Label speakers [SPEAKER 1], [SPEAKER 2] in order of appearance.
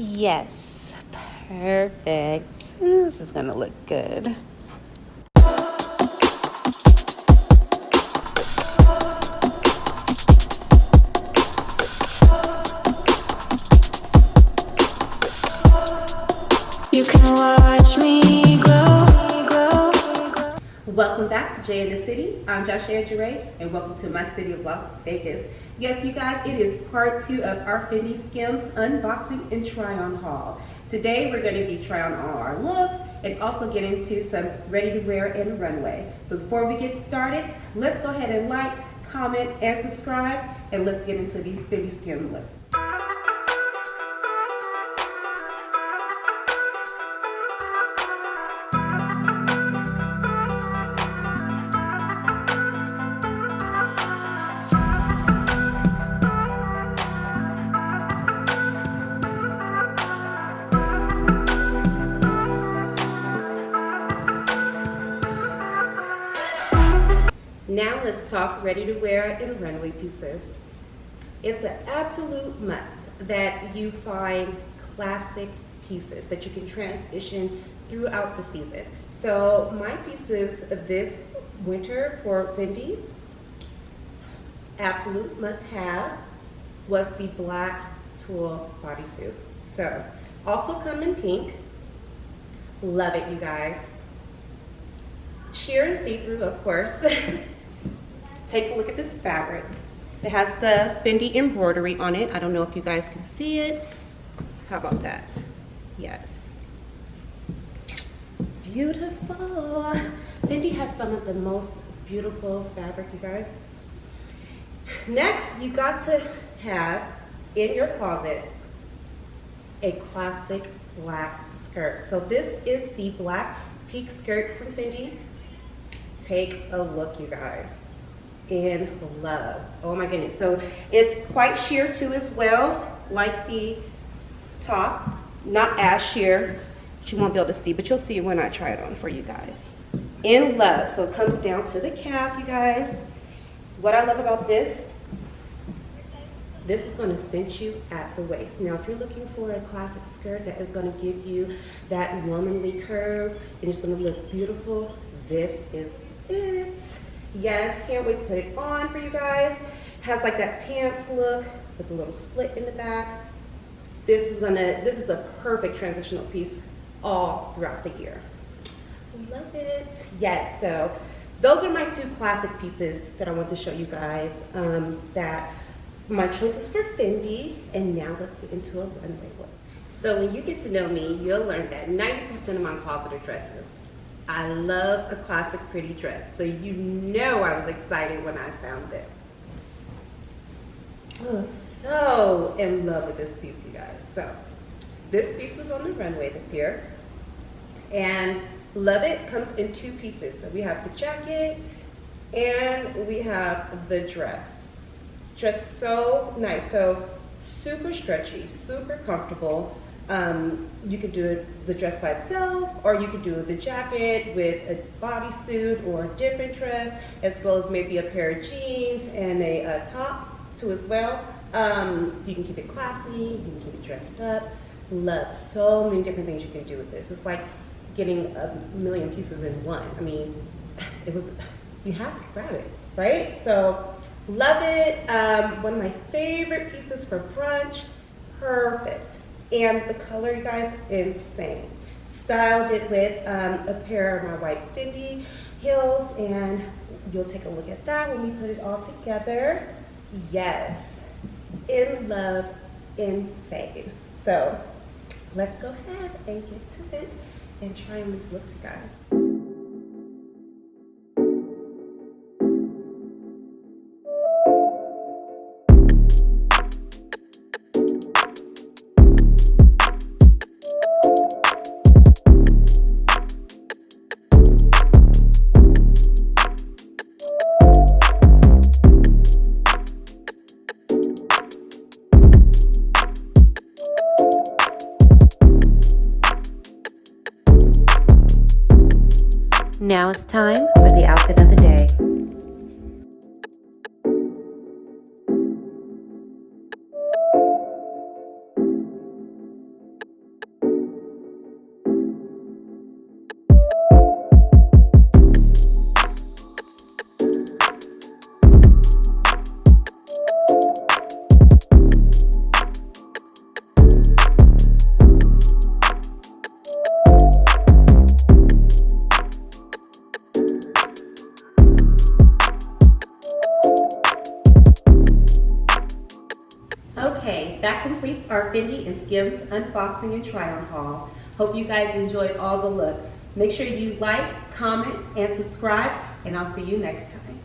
[SPEAKER 1] Yes, perfect. This is gonna look good.
[SPEAKER 2] You can watch me glow.
[SPEAKER 1] Welcome back to Jay in the City. I'm Joshua Jure, and welcome to my city of Las Vegas. Yes, you guys, it is part 2 of our FENDI SKIMS unboxing and try-on haul. Today, we're going to be trying on all our looks and also get into some ready-to-wear and runway. But before we get started, let's go ahead and like, comment, and subscribe, and let's get into these FENDI SKIM looks. Now let's talk ready-to-wear and runway pieces. It's an absolute must that you find classic pieces that you can transition throughout the season. So my pieces this winter for FENDI, absolute must-have, was the black tulle bodysuit. So also come in pink. Love it, you guys. Sheer and see-through, of course. Take a look at this fabric. It has the FENDI embroidery on it. I don't know if you guys can see it. How about that? Yes. Beautiful. FENDI has some of the most beautiful fabric, you guys. Next, you got to have in your closet a classic black skirt. So this is the black peak skirt from FENDI. Take a look, you guys. In love. Oh my goodness. So it's quite sheer too as well, like the top. Not as sheer, but you won't be able to see, but you'll see when I try it on for you guys. In love. So it comes down to the calf, you guys. What I love about this is going to cinch you at the waist. Now, if you're looking for a classic skirt that is going to give you that womanly curve and it's going to look beautiful, this is it. Yes, can't wait to put it on for you guys. Has like that pants look with a little split in the back. This is a perfect transitional piece all throughout the year. Love it. Yes, so those are my 2 classic pieces that I want to show you guys. That my choices for FENDI, and now let's get into a runway look. So when you get to know me, you'll learn that 90% of my closet are dresses. I love a classic pretty dress, so you know I was excited when I found this. I was so in love with this piece, you guys. So this piece was on the runway this year, and love it. Comes in 2 pieces. So we have the jacket and we have the dress. Just so nice. So super stretchy, super comfortable. You could do the dress by itself, or you could do the jacket with a bodysuit or a different dress, as well as maybe a pair of jeans and a top too as well. You can keep it classy, you can keep it dressed up. Love so many different things you can do with this. It's like getting a million pieces in one. I mean, you had to grab it, right? So love it. One of my favorite pieces for brunch, perfect. And the color, you guys, insane. Styled it with a pair of my white FENDI heels, and you'll take a look at that when we put it all together. Yes, in love, insane. So let's go ahead and get to it and try on these looks, you guys.
[SPEAKER 3] Now it's time for the outfit of the day.
[SPEAKER 1] SKIMS unboxing and try on haul. Hope you guys enjoyed all the looks. Make sure you like, comment, and subscribe, and I'll see you next time.